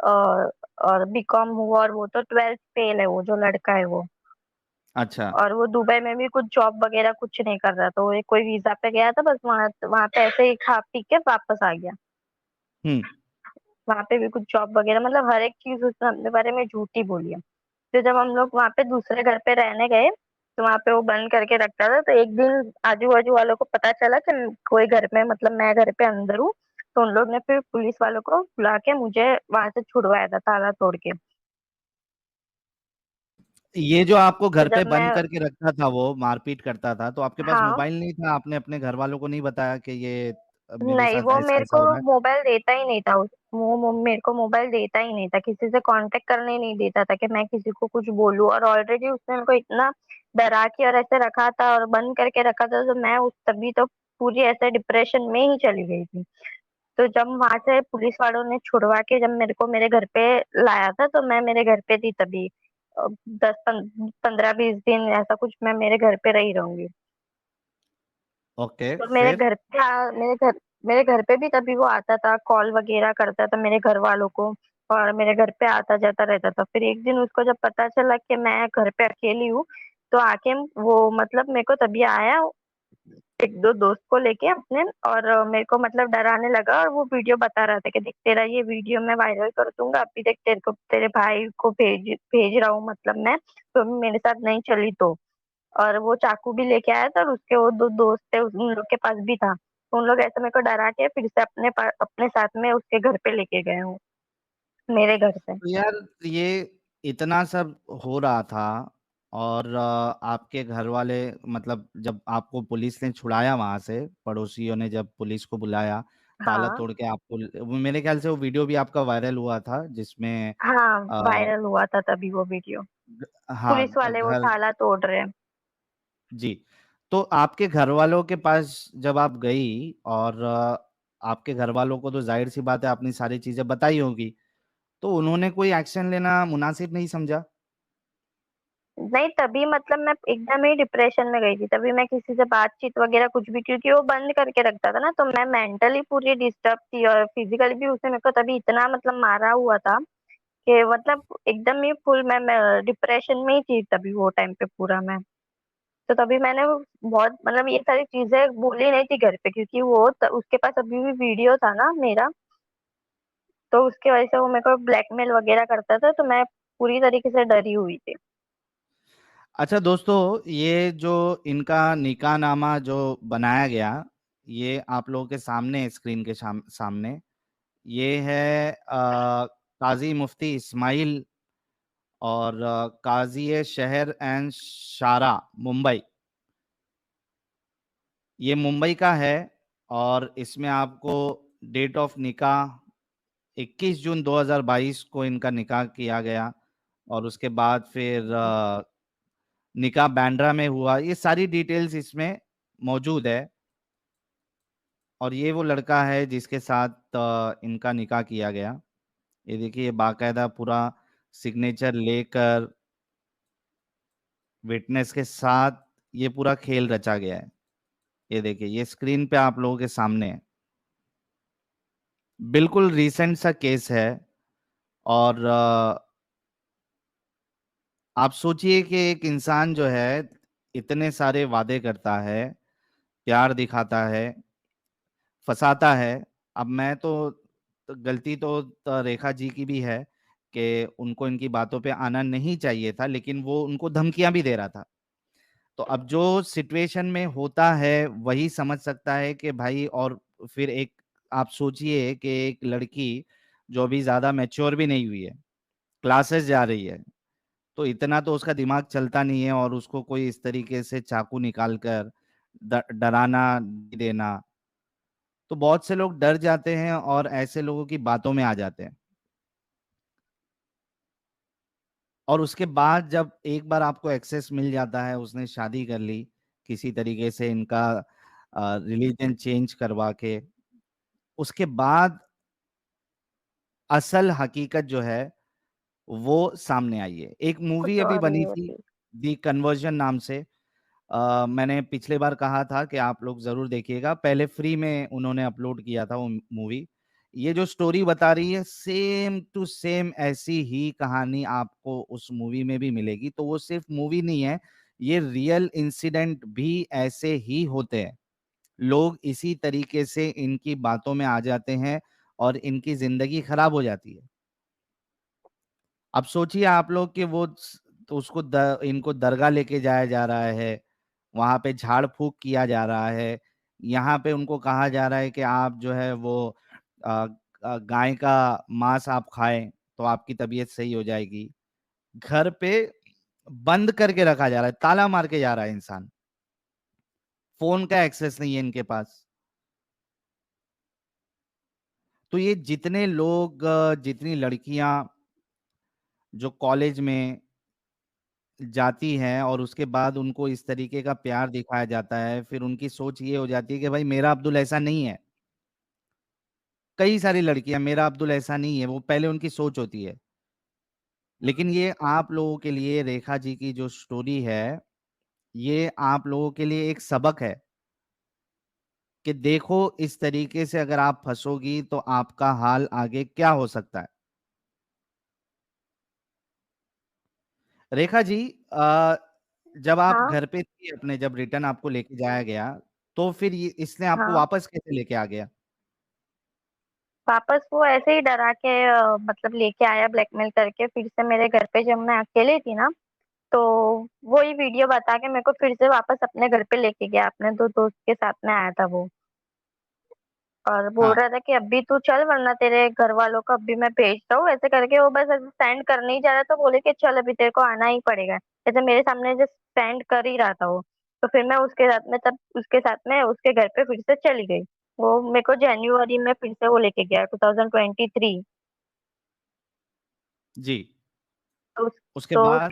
S2: और और बीकॉम हुआ, और वो तो 12th फेल है, वो जो लड़का है वो।
S1: अच्छा।
S2: और वो दुबई में भी कुछ जॉब वगैरह कुछ नहीं कर रहा था, वो एक कोई वीजा पे गया था, बस वहां वहां पे ऐसे ही खा पी के वापस आ गया।
S1: हम्म।
S2: वहां पे भी कुछ जॉब वगैरह, मतलब हर एक चीज उसने अपने बारे में झूठी बोली है। फिर जब हम लोग वहां पे दूसरे घर पे रहने गए, तो वहां पे वो बंद करके रखता था। तो एक दिन आजू बाजू वालों को पता चला कि कोई घर में, मतलब मैं घर पे अंदर हूँ। तो उन लोग ने फिर पुलिस वालों को बुला के मुझे वहां से छुड़वाया था, ताला तोड़ के।
S1: ये जो आपको
S2: तो
S1: घर पे
S2: जब मैं,
S1: बंद करके रखता था, वो मारपीट करता था, तो आपके पास
S2: हाँ,
S1: मोबाइल नहीं था? आपने अपने घर वालों को नहीं बताया कि ये मेरे
S2: नहीं,
S1: साथ
S2: वो
S1: ऐसा
S2: मेरे
S1: ऐसा
S2: को
S1: हो रहा है?
S2: मोबाइल देता ही नहीं था। वो मेरे को मोबाइल देता ही नहीं था, किसी से कांटेक्ट करने ही नहीं देता था कि मैं किसी को कुछ बोलूं। और ऑलरेडी उसने मेरे को इतना डरा के और ऐसे रखा था और बंद करके रखा था, तो मैं उस तभी तो पूरी ऐसे डिप्रेशन में ही चली गई थी। तो जब वहां से पुलिस वालों ने छुड़वा के जब मेरे को मेरे घर पे लाया था, तो मैं मेरे घर पे थी तभी। 10-15-20 दिन ऐसा कुछ मैं मेरे घर पे रही रहूंगी।
S1: ओके,
S2: तो
S1: फिर?
S2: मेरे घर पे भी तभी वो आता था, कॉल वगैरह करता था मेरे घर वालों को, और मेरे घर पे आता जाता रहता था। फिर एक दिन उसको जब पता चला कि मैं घर पे अकेली हूँ, तो आके वो, मतलब मेरे को तभी आया, एक दो दोस्त को लेके अपने, और मेरे को मतलब डराने लगा, और वो वीडियो बता रहा था कि देख, तेरा ये वीडियो मैं वायरल कर दूंगा, अभी देख तेरे को तेरे भाई को भेज भेज रहा हूँ, मतलब मैं, तो अभी मेरे साथ नहीं चली तो। और वो चाकू भी लेके आया था, और उसके वो दो दोस्त थे, उन लोग के पास भी था। तो उन लोग ऐसे मेरे को डरा के फिर से अपने साथ में उसके घर पे लेके गए हूँ, मेरे घर से।
S1: तो यार, ये इतना सब हो रहा था, और आपके घर वाले, मतलब जब आपको पुलिस ने छुड़ाया वहां से, पड़ोसियों ने जब पुलिस को बुलाया, ताला
S2: हाँ,
S1: तोड़ के आपको, मेरे ख्याल से वो वीडियो भी आपका वायरल हुआ था, जिसमें
S2: हाँ,
S1: आ,
S2: वायरल हुआ था तभी वो वीडियो।
S1: हाँ,
S2: पुलिस वाले वो
S1: घर।
S2: ताला तोड़ रहे हैं।
S1: जी। तो आपके घर वालों के पास जब आप गई, और आपके घर वालों को तो जाहिर सी बात है आपने सारी चीजें बताई होगी, तो उन्होंने कोई एक्शन लेना मुनासिब नहीं समझा?
S2: नहीं, तभी मतलब मैं एकदम ही डिप्रेशन में गई थी, तभी मैं किसी से बातचीत वगैरह कुछ भी, क्योंकि वो बंद करके रखता था ना, तो मैं मेंटली पूरी डिस्टर्ब थी, और फिजिकली भी उसने मेरे को तभी इतना मतलब मारा हुआ था कि मतलब एकदम ही फुल मैं डिप्रेशन में ही थी तभी वो टाइम पे पूरा मैं। तो तभी मैंने बहुत, मतलब ये सारी चीजें बोली नहीं थी घर पे, क्योंकि उसके पास अभी भी वीडियो था ना मेरा। तो उसके वजह से वो मेरे को ब्लैकमेल वगैरह करता था, तो मैं पूरी तरीके से डरी हुई थी।
S1: अच्छा दोस्तों, ये जो इनका निकाहनामा जो बनाया गया, ये आप लोगों के सामने, स्क्रीन के सामने, ये है काजी मुफ्ती इस्माइल और काजी शहर एंड शारा, मुंबई। ये मुंबई का है, और इसमें आपको डेट ऑफ निकाह 21 जून 2022 को इनका निकाह किया गया, और उसके बाद फिर निकाह बांद्रा में हुआ। ये सारी डिटेल्स इसमें मौजूद है, और ये वो लड़का है जिसके साथ इनका निकाह किया गया। ये देखिए, ये बाकायदा पूरा सिग्नेचर लेकर, विटनेस के साथ ये पूरा खेल रचा गया है। ये देखिए, ये स्क्रीन पे आप लोगों के सामने है। बिल्कुल रीसेंट सा केस है, और आप सोचिए कि एक इंसान जो है इतने सारे वादे करता है, प्यार दिखाता है, फंसाता है। अब मैं तो गलती तो रेखा जी की भी है कि उनको इनकी बातों पे आना नहीं चाहिए था, लेकिन वो उनको धमकियां भी दे रहा था। तो अब जो सिचुएशन में होता है वही समझ सकता है कि भाई। और फिर एक आप सोचिए कि एक लड़की जो अभी ज्यादा मैच्योर भी नहीं हुई है, क्लासेस जा रही है, तो इतना तो उसका दिमाग चलता नहीं है, और उसको कोई इस तरीके से चाकू निकाल कर डराना देना। तो बहुत से लोग डर जाते हैं और ऐसे लोगों की बातों में आ जाते हैं। और उसके बाद जब एक बार आपको एक्सेस मिल जाता है, उसने शादी कर ली किसी तरीके से, इनका रिलीजन चेंज करवा के, उसके बाद असल हकीकत जो है वो सामने आई है। एक मूवी
S2: कुछ
S1: अभी
S2: और ही
S1: बनी थी,
S2: होती।
S1: दी कन्वर्जन नाम से। मैंने पिछले बार कहा था कि आप लोग जरूर देखिएगा, पहले फ्री में उन्होंने अपलोड किया था वो मूवी। ये जो स्टोरी बता रही है, सेम टू सेम ऐसी ही कहानी आपको उस मूवी में भी मिलेगी। तो वो सिर्फ मूवी नहीं है, ये रियल इंसिडेंट भी ऐसे ही होते हैं। लोग इसी तरीके से इनकी बातों में आ जाते हैं और इनकी जिंदगी खराब हो जाती है। अब सोचिए आप लोग कि तो उसको इनको दरगाह लेके जाया जा रहा है, वहां पे झाड़ फूक किया जा रहा है, यहाँ पे उनको कहा जा रहा है कि आप जो है वो अ, गाय का मांस आप खाएं तो आपकी तबीयत सही हो जाएगी। घर पे बंद करके रखा जा रहा है, ताला मार के जा रहा है इंसान, फोन का एक्सेस नहीं है इनके पास। तो ये जितने लोग जितनी लड़कियां जो कॉलेज में जाती हैं और उसके बाद उनको इस तरीके का प्यार दिखाया जाता है, फिर उनकी सोच ये हो जाती है कि भाई मेरा अब्दुल ऐसा नहीं है। कई सारी लड़कियां, मेरा अब्दुल ऐसा नहीं है, वो पहले उनकी सोच होती है। लेकिन ये आप लोगों के लिए, रेखा जी की जो स्टोरी है, ये आप लोगों के लिए एक सबक है कि देखो इस तरीके से अगर आप फंसोगी तो आपका हाल आगे क्या हो सकता है। रेखा जी, अ, जब आप
S2: हाँ
S1: घर पे थी अपने, जब रिटर्न आपको लेके जाया गया, तो फिर ये इसने आपको
S2: हाँ।
S1: वापस कैसे लेके आ गया?
S2: वापस वो ऐसे ही डरा के मतलब लेके आया ब्लैकमेल करके, फिर से मेरे घर पे जब मैं अकेले थी ना, तो वही वीडियो बता के मेरे को फिर से वापस अपने घर पे लेके गया। अपने दो दोस्त के साथ में आया था वो, और बोल
S1: हाँ।
S2: रहा था कि अभी तू चल वरना तेरे घर वालों को अभी मैं भेजता हूँ, ऐसे करके। वो बस ऐसे स्टैंड करने ही जा रहा था, बोले कि चल अभी तेरे को आना ही पड़ेगा। ऐसे मेरे सामने जो स्टैंड कर ही रहा था वो। तो फिर मैं उसके साथ में, तब उसके साथ में उसके घर पे फिर से चली गई। वो मेरे को जनवरी में फिर से वो लेके गया, 2023।
S1: जी।
S2: तो,
S1: उसके
S2: तो
S1: बाद?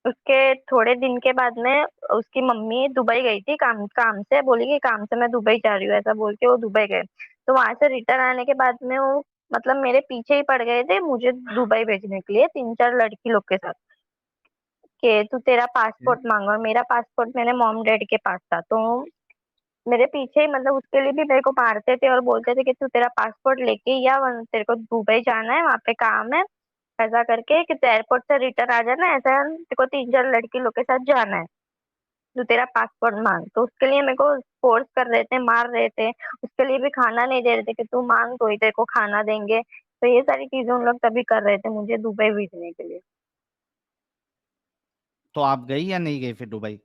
S2: उसके थोड़े दिन के बाद में उसकी मम्मी दुबई गई थी, काम काम से। बोली कि काम से मैं दुबई जा रही हूँ, ऐसा बोल के वो दुबई गए। तो वहां से रिटर्न आने के बाद में वो मतलब मेरे पीछे ही पड़ गए थे मुझे दुबई भेजने के लिए, तीन चार लड़की लोग के साथ। कि तू तेरा
S1: है?
S2: पासपोर्ट मांग, और मेरा पासपोर्ट मेरे मॉम डैड के पास था। तो मेरे पीछे ही मतलब उसके लिए भी मेरे को मारते थे और बोलते थे कि तू तेरा पासपोर्ट लेके ही आ, वरना तेरे को दुबई जाना है, वहां पे काम है, ऐसा करके कि तू एयरपोर्ट से रिटर्न आ जाना, ऐसा तेरे को तीन चार लड़की लोग के साथ जाना है, तू तेरा पासपोर्ट मांग। तो उसके लिए मेरे को फोर्स कर रहे थे, मार रहे थे। उसके लिए भी खाना नहीं दे रहे थे कि तू मांग तो ही तेरे को खाना देंगे। तो ये सारी चीजें उन लोग तभी कर रहे थे मुझे दुबई भेजने के लिए।
S1: तो आप गई या नहीं गई फिर दुबई?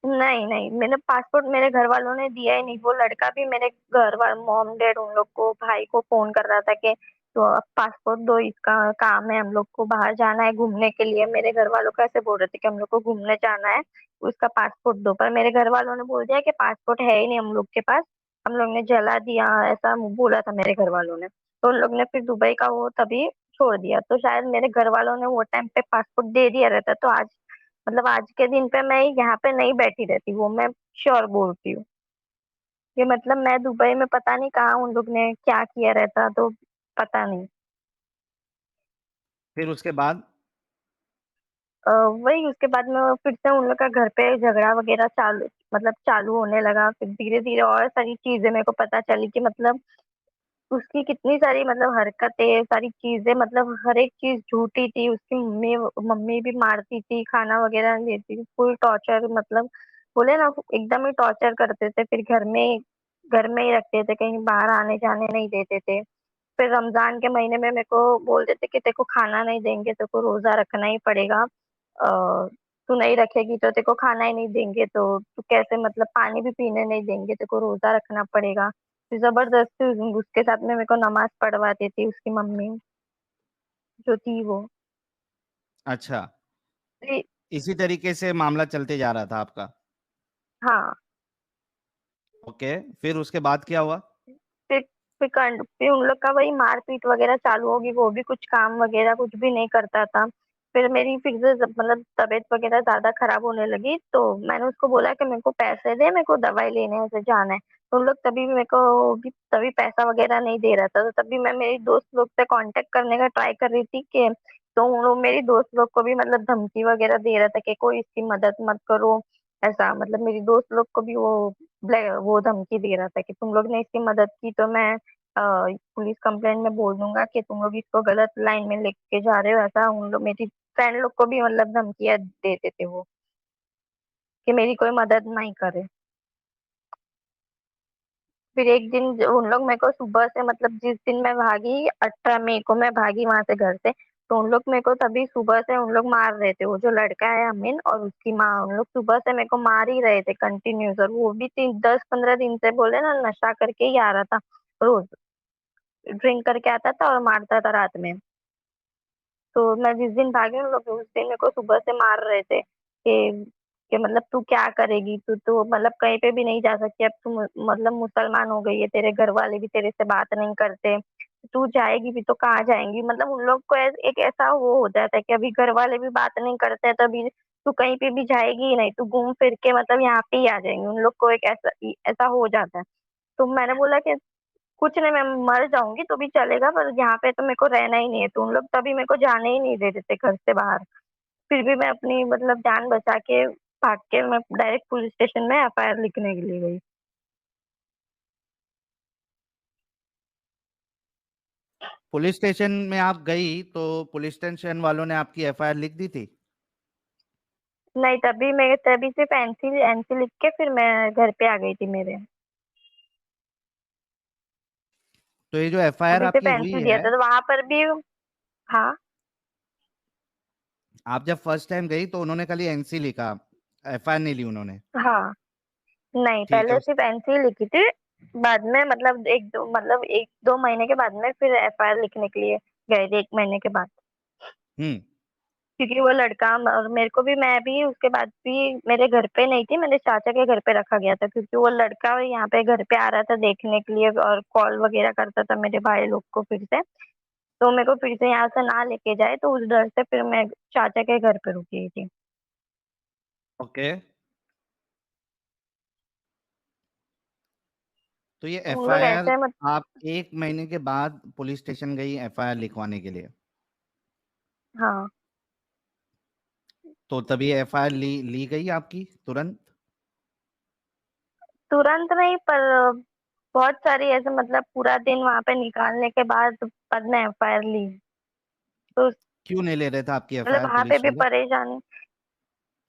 S2: नहीं नहीं, मैंने पासपोर्ट मेरे घर वालों ने दिया ही नहीं। वो लड़का भी मेरे घर वाले मॉम डैड उन लोग को, भाई को फोन कर रहा था कि तो अब पासपोर्ट दो, इसका काम है, हम लोग को बाहर जाना है घूमने के लिए। मेरे घर वालों को ऐसे बोल रहे थे कि हम लोग को घूमने जाना है, उसका पासपोर्ट दो। पर मेरे घर वालों ने बोल दिया कि पासपोर्ट है ही नहीं हम लोग के पास, हम लोग ने जला दिया, ऐसा बोला था मेरे घर वालों ने। तो उन लोग ने फिर दुबई का वो तभी छोड़ दिया। तो शायद मेरे घर वालों ने वो टाइम पे पासपोर्ट दे दिया रहता तो आज, मतलब आज के दिन पे मैं यहाँ पे नहीं बैठी रहती, वो मैं श्योर बोलती हूँ। ये मतलब मैं दुबई में पता नहीं कहाँ उन लोग ने क्या किया रहता, तो पता नहीं।
S1: फिर उसके बाद?
S2: वही उसके बाद में वो फिर से उन लोग का घर पे झगड़ा वगैरह चालू, मतलब चालू होने लगा। फिर धीरे धीरे और सारी चीजें मेरे को पता चली कि मतलब उसकी कितनी सारी मतलब हरकतें, सारी चीजें, मतलब हर एक चीज झूठी थी। उसकी मम्मी मम्मी भी मारती थी, खाना वगैरह नहीं देती थी, फुल टॉर्चर, मतलब बोले ना एकदम ही टॉर्चर करते थे। फिर घर में ही रखते थे, कहीं बाहर आने जाने नहीं देते थे। फिर रमजान के महीने में मेरे को बोलते थे कि तेरे को खाना नहीं देंगे, तेरे को रोजा रखना ही पड़ेगा। तू नहीं रखेगी तो तेरे को खाना ही नहीं देंगे, तो तू कैसे, मतलब पानी भी पीने नहीं देंगे, तेरे को रोजा रखना पड़ेगा। फिर जबरदस्ती उसके साथ में मेरे को नमाज पढ़वाती थी उसकी मम्मी, जो थी वो।
S1: अच्छा,
S2: फिर-
S1: इसी तरीके से मामला चलते जा रहा था आपका।
S2: हाँ।
S1: ओके, फिर उसके बाद क्या हुआ?
S2: फिर फिर उन लोग का वही मारपीट वगैरह चालू होगी, वो भी कुछ काम वगैरह कुछ भी नहीं करता था। फिर मेरी फिर से मतलब तबीयत वगैरह ज्यादा खराब होने लगी, तो मैंने उसको बोला कि मेरे को पैसे दे, मेरे को दवाई लेने से जाना है। तो उन लोग तभी भी मेरे को भी तभी पैसा वगैरह नहीं दे रहा था, तो तभी मैं मेरी दोस्त लोग से कांटेक्ट करने का ट्राई कर रही थी कि, तो उन लोग मेरी दोस्त लोग को भी मतलब धमकी वगैरह दे रहा था कि कोई इसकी मदद मत करो। ऐसा मतलब मेरी दोस्त लोग को भी वो धमकी दे रहा था कि तुम लोग ने इसकी मदद की तो मैं पुलिस कंप्लेंट में बोल दूंगा कि तुम लोग इसको गलत लाइन में लेके जा रहे हो। ऐसा उन लोग मेरी फ्रेंड लोग को भी मतलब धमकियां देते थे वो, कि मेरी कोई मदद नहीं करे। फिर एक दिन उन लोग मेरे को सुबह से, मतलब जिस दिन मैं भागी 18 मई को मैं भागी वहां से घर से, तो उन लोग मेरे को तभी सुबह से उन लोग मार रहे थे। वो जो लड़का है अमीन और उसकी माँ, उन लोग सुबह से मेरे को मार ही रहे थे कंटिन्यूस। और वो भी 10-15 दिन से बोले ना नशा करके ही आ रहा था, रोज ड्रिंक करके आता था और मारता था रात में। तो मैं जिस दिन भागी उन लोग उस दिन मेरे को सुबह से मार रहे थे कि मतलब तू क्या करेगी, तू तो मतलब कहीं पे भी नहीं जा सकती अब, तू मतलब मुसलमान हो गई है, तेरे घर वाले भी तेरे से बात नहीं करते, तू जाएगी भी तो कहाँ जाएंगी। मतलब उन लोग को एक ऐसा वो हो जाता है कि अभी घर वाले भी बात नहीं करते हैं, तो अभी तू कहीं पे भी जाएगी ही नहीं, तू घूम फिर के मतलब यहाँ पे ही आ जाएंगी। उन लोग को एक ऐसा ऐसा हो जाता है। तो मैंने बोला कि कुछ नहीं, मैं मर जाऊंगी तो भी चलेगा, पर यहाँ पे तो मेरे को रहना ही नहीं है। तो उन लोग तभी मेरे को जाने ही नहीं दे देते घर से बाहर। फिर भी मैं अपनी मतलब जान बचा के भाग के मैं डायरेक्ट पुलिस स्टेशन में एफआईआर लिखने के लिए गई।
S1: पुलिस स्टेशन में आप गई तो पुलिस स्टेशन वालों ने आपकी एफआईआर लिख दी थी?
S2: नहीं, तभी सिर्फ एनसी एनसी लिख के फिर मैं घर पे आ गई थी मेरे।
S1: तो ये जो एफआईआर
S2: अभी सिर्फ
S1: आपकी हुई
S2: एनसी दिया
S1: है,
S2: था तो वहां पर भी। हाँ।
S1: आप जब फर्स्ट टाइम गई तो उन्होंने खाली एनसी लिखा, एफआईआर नहीं ली उन्होंने?
S2: हाँ। नहीं,
S1: ठीक है।
S2: पहले सिर्फ एनसी लिखी थी। बाद में मतलब 1-2 महीने के बाद में फिर एफआईआर लिखने के लिए गए थे, 1 महीने के बाद।
S1: हम्म।
S2: क्योंकि वो लड़का और मेरे को भी, मैं भी उसके बाद भी मेरे घर पे नहीं थी, मेरे चाचा के घर पे रखा गया था, क्योंकि वो लड़का यहाँ पे घर पे आ रहा था देखने के लिए और कॉल वगैरह करता था मेरे भाई लोग को फिर से। तो मेरे को फिर से यहाँ से ना लेके जाए, तो उस डर से फिर मैं चाचा के घर पे रुकी थी।
S1: ओके, तो ये
S2: तो उन लोग
S1: एफआईआर
S2: ऐसे मत।
S1: आप 1 महीने के बाद पुलिस स्टेशन गई एफआईआर लिखवाने के लिए,
S2: हाँ।
S1: तो तभी एफआईआर ली गई आपकी तुरंत?
S2: तुरंत नहीं, पर बहुत सारी ऐसे मतलब पूरा दिन वहां पे निकालने के बाद में एफआईआर ली। तो
S1: क्यों नहीं ले रहे थे आपकी
S2: मतलब
S1: एफआईआर
S2: वहां पे
S1: पुलिस
S2: भी
S1: वाले?
S2: परेशानी।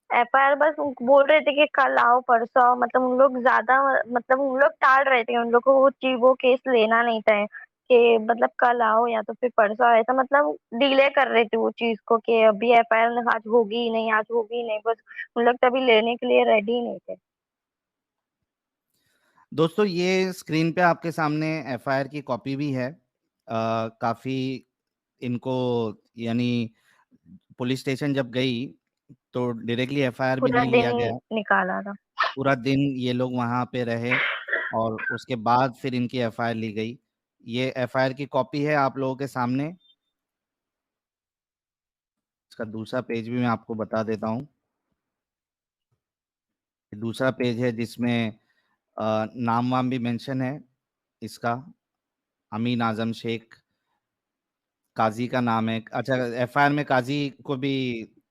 S2: एफआईआर बस बोल रहे थे कि कल आओ परसों आओ, मतलब उन लोग ज्यादा, मतलब उन लोग टाल रहे थे, उन लोग को वो केस लेना नहीं था कि मतलब कल आओ या तो फिर परसों आओ, ऐसा मतलब डिले कर रहे थे वो चीज को कि अभी एफआईआर आज होगी ही नहीं, आज होगी ही नहीं, बस उन लोग तभी लेने के लिए रेडी ही नहीं थे।
S1: दोस्तों, ये स्क्रीन पे आपके सामने एफआईआर की कॉपी भी है। काफी इनको, यानी पुलिस स्टेशन जब गई तो डायरेक्टली एफआईआर भी
S2: पूरा
S1: नहीं
S2: दिन
S1: लिया गया।
S2: निकाला था।
S1: पूरा दिन ये लोग वहां पे रहे और उसके बाद फिर इनकी एफआईआर ली गई। ये एफआईआर की कॉपी है आप लोगों के सामने। इसका दूसरा पेज भी मैं आपको बता देता हूँ। दूसरा पेज है जिसमें नाम वाम भी मेंशन है इसका, अमीन आजम शेख, काजी का नाम है। अच्छा, एफआईआर में काजी को भी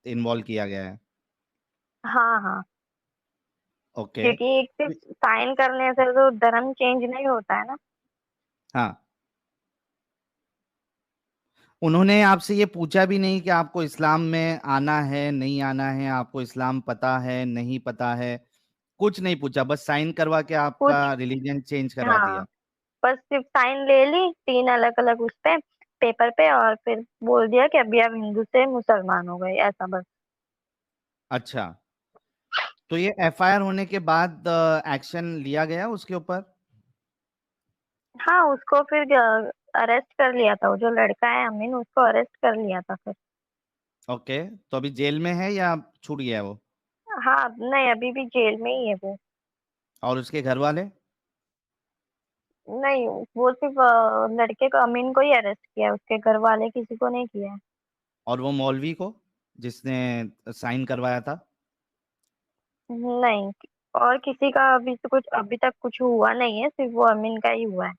S1: इन्वॉल्व किया गया है?
S2: हाँ हाँ।
S1: ओके।
S2: क्योंकि एक सिर्फ साइन करने से तो धर्म चेंज नहीं होता है ना।
S1: हाँ, उन्होंने आपसे ये पूछा भी नहीं कि आपको इस्लाम में आना है नहीं आना है, आपको इस्लाम पता है नहीं पता है? कुछ नहीं पूछा, बस साइन करवा के आपका
S2: कुछ,
S1: रिलीजन चेंज करवा
S2: हाँ,
S1: दिया?
S2: बस सिर्फ साइन ले ली 3 अलग अलग उस पे, पेपर पे, और फिर बोल दिया कि अभी आप हिंदू से मुसलमान हो गए, ऐसा बस।
S1: अच्छा, तो ये एफआईआर होने के बाद एक्शन लिया गया उसके ऊपर?
S2: हाँ, उसको फिर अरेस्ट कर लिया था, वो जो लड़का है अमीन, उसको अरेस्ट कर लिया था फिर।
S1: ओके, तो अभी जेल में है या छूट गया है वो?
S2: हाँ, नहीं, अभी भी जेल में ही है वो।
S1: और उसके घर वाले?
S2: नहीं, वो सिर्फ लड़के को, अमीन को ही अरेस्ट किया है, उसके घर वाले किसी को नहीं किया है।
S1: और वो मौलवी को जिसने साइन करवाया था?
S2: नहीं, और किसी का अभी तो कुछ, अभी तक कुछ हुआ नहीं है, सिर्फ वो अमीन का ही हुआ है।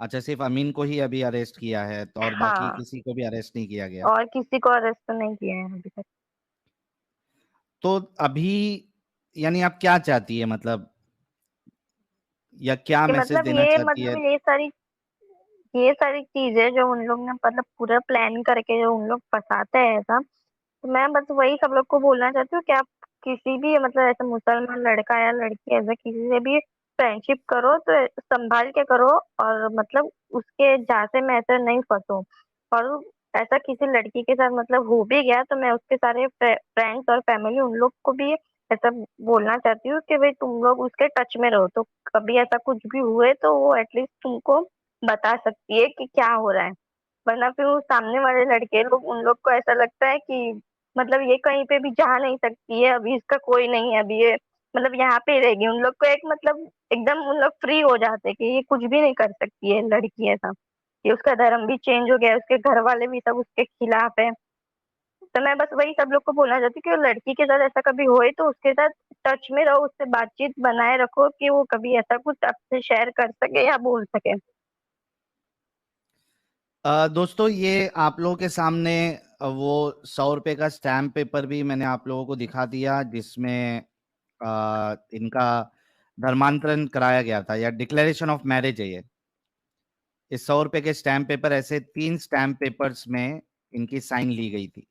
S1: अच्छा, सिर्फ अमीन को ही अभी अरेस्ट किया है तो, और बाकी
S2: हाँ,
S1: किसी को भी अरेस्ट नहीं किया गया?
S2: और किसी को अरेस्ट तो नहीं किया है अभी तक।
S1: तो अभी यानी आप क्या चाहती है, मतलब, या क्या
S2: कि
S1: मैसेज
S2: मतलब
S1: देना
S2: ये,
S1: चाहती है?
S2: मतलब ये सारी चीजें जो उन लोग ने मतलब पूरा प्लान करके जो उन लोग फंसाते हैं ऐसा, तो मैं बस वही सब लोग को बोलना चाहती हूँ कि आप किसी भी मतलब ऐसा मुसलमान लड़का या लड़की ऐसा किसी से भी फ्रेंडशिप करो तो संभाल के करो, और मतलब उसके झांसे में ऐसा नहीं फंसो। और ऐसा किसी लड़की के साथ मतलब हो भी गया तो मैं उसके सारे फ्रेंड्स और फैमिली उन लोग को भी ऐसा बोलना चाहती हूँ कि भाई तुम लोग उसके टच में रहो, तो कभी ऐसा कुछ भी हुए तो वो एटलीस्ट तुमको बता सकती है कि क्या हो रहा है। वरना फिर वो सामने वाले लड़के लोग, उन लोग को ऐसा लगता है कि मतलब ये कहीं पे भी जा नहीं सकती है, अभी इसका कोई नहीं है, अभी ये मतलब यहाँ पे ही रहेगी। उन लोग को एक मतलब एकदम उन लोग फ्री हो जाते हैं कि ये कुछ भी नहीं कर सकती है लड़की ऐसा। कि उसका धर्म भी चेंज हो गया है, उसके घर वाले भी सब उसके खिलाफ है। तो मैं बस वही सब लोग को बोलना चाहती हूँ कि लड़की के साथ ऐसा कभी होए तो उसके साथ टच में रहो, उससे बातचीत बनाए रखो कि वो कभी ऐसा कुछ आपसे शेयर कर सके या बोल सके।
S1: दोस्तों, ये आप लोगों के सामने वो 100 रुपए का स्टैम्प पेपर भी मैंने आप लोगों को दिखा दिया, जिसमें इनका धर्मांतरण कराया गया था, या डिक्लेरेशन ऑफ मैरिज है ये। इस 100 रुपए के स्टैम्प पेपर, ऐसे 3 स्टैम्प पेपर्स में इनकी साइन ली गई थी।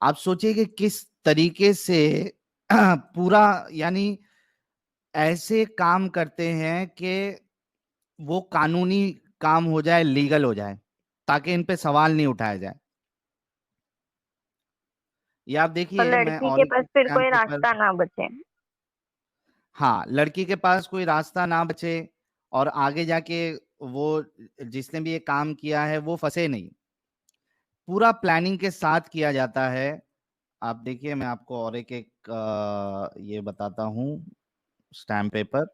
S1: आप सोचिए कि किस तरीके से पूरा, यानी ऐसे काम करते हैं कि वो कानूनी काम हो जाए, लीगल हो जाए, ताकि इन पे सवाल नहीं उठाया जाए। ये आप
S2: और
S1: देखिए, मैं
S2: लड़की
S1: और
S2: के
S1: एक
S2: पास फिर
S1: स्टैम्प
S2: कोई
S1: पेपर।
S2: रास्ता ना बचे।
S1: हाँ, लड़की के पास कोई रास्ता ना बचे, और आगे जाके वो जिसने भी ये काम किया है वो फंसे नहीं। पूरा प्लानिंग के साथ किया जाता है। आप देखिए, मैं आपको और एक एक ये बताता हूँ स्टैम्प पेपर।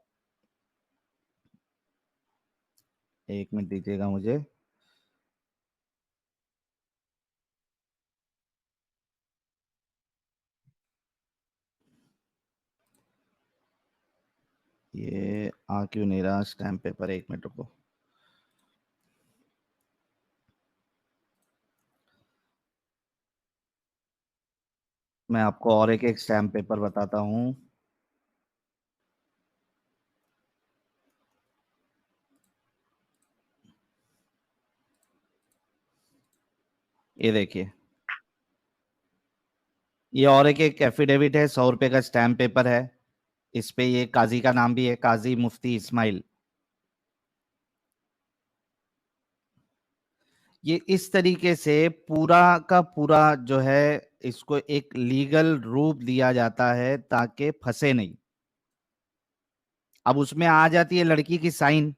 S1: एक मिनट दीजिएगा मुझे। ये आ क्यों नहीं रहा स्टैम्प पेपर, एक मिनट रुको। मैं आपको और एक एक स्टैम्प पेपर बताता हूँ। ये देखिए, ये और एक एक एफिडेविट है, 100 रुपए का स्टैम्प पेपर है। इस पे ये काजी का नाम भी है, काजी मुफ्ती इस्माइल। ये इस तरीके से पूरा का पूरा जो है, इसको एक लीगल रूप दिया जाता है ताकि फंसे नहीं। अब उसमें आ जाती है लड़की की साइन।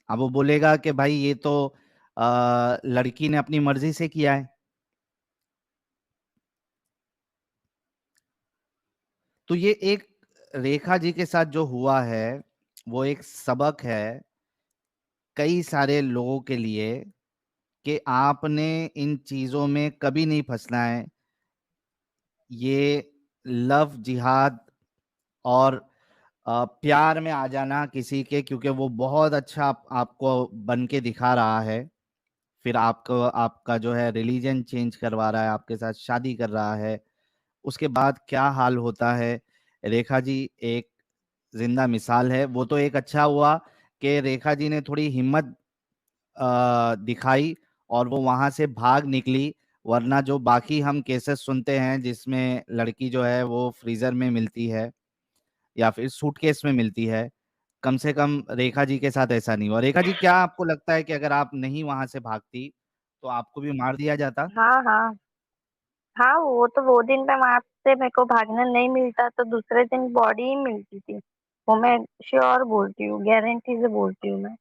S1: अब वो बोलेगा कि भाई ये तो लड़की ने अपनी मर्जी से किया है। तो ये एक, रेखा जी के साथ जो हुआ है वो एक सबक है कई सारे लोगों के लिए, कि आपने इन चीजों में कभी नहीं फंसना है। ये लव जिहाद और प्यार में आ जाना किसी के, क्योंकि वो बहुत अच्छा आपको बन के दिखा रहा है, फिर आपको आपका जो है रिलीजन चेंज करवा रहा है, आपके साथ शादी कर रहा है, उसके बाद क्या हाल होता है। रेखा जी एक जिंदा मिसाल है। वो तो एक अच्छा हुआ कि रेखा जी ने थोड़ी हिम्मत दिखाई, और वो वहां से भाग निकली। वरना जो बाकी हम केसेस सुनते हैं जिसमें लड़की जो है वो फ्रीजर में मिलती है या फिर सूटकेस में मिलती है, कम से कम रेखा जी के साथ ऐसा नहीं हुआ। रेखा जी, क्या आपको लगता है कि अगर आप नहीं वहां से भागती तो आपको भी मार दिया जाता?
S2: हाँ हाँ। हाँ, वो दिन पे वहां से मेरे को भागना नहीं मिलता तो दूसरे दिन बॉडी ही मिलती थी। वो मैं श्योर बोलती हूँ, गारंटी से बोलती हूँ मैं,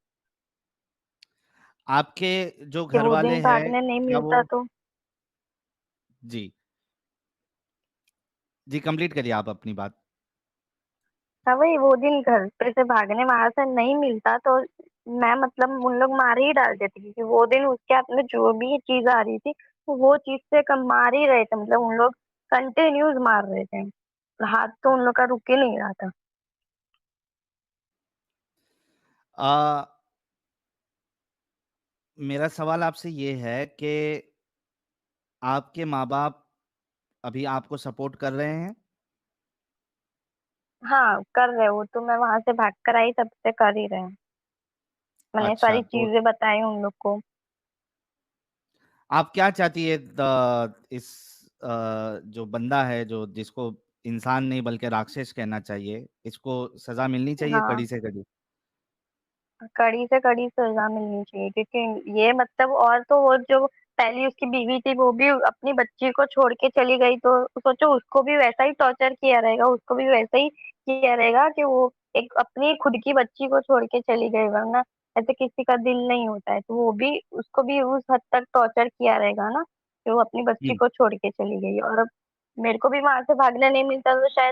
S1: आपके जो
S2: कि
S1: घर
S2: वो
S1: वाले
S2: दिन
S1: हैं,
S2: भागने नहीं
S1: क्या वो,
S2: मिलता तो।
S1: जी जी, कंप्लीट करिए आप अपनी बात।
S2: हाँ, वही वो दिन घर पे से भागने वहां से नहीं मिलता तो मैं मतलब उन लोग मार ही डाल देते, क्योंकि वो दिन उसके हाथ में जो भी चीज आ रही थी वो चीज से कम मार ही रहे थे, मतलब उन लोग कंटिन्यूज मार रहे थे। हाथ तो उन लोग का रुक ही नहीं रहा था।
S1: आ, मेरा सवाल आपसे ये है कि आपके माँ बाप अभी आपको सपोर्ट कर रहे हैं?
S2: हाँ, कर रहे हो तो मैं वहां से भाग कर आई तब से कर ही रहे हैं। मैंने
S1: अच्छा,
S2: सारी
S1: तो
S2: चीजें बताई उन लोग को।
S1: आप क्या चाहती है इस जो बंदा है, जो जिसको इंसान नहीं बल्कि राक्षस कहना चाहिए, इसको सजा मिलनी चाहिए
S2: हाँ,
S1: कड़ी से कड़ी?
S2: कड़ी से कड़ी सजा मिलनी चाहिए, क्योंकि ये मतलब, और तो वो जो पहली उसकी बीवी थी वो भी अपनी बच्ची को छोड़ के चली गई, तो सोचो उसको भी वैसा ही टॉर्चर किया रहेगा, उसको भी वैसा ही किया रहेगा कि वो एक अपनी खुद की बच्ची को छोड़ के चली गई, वरना ऐसे किसी का दिल नहीं होता है, तो वो भी उसको भी उस हद तक टॉर्चर किया रहेगा ना, कि वो अपनी बच्ची
S1: हम्म।
S2: को छोड़ के चली गई। और अब मेरे को भी वहां से भागने नहीं मिलता तो शायद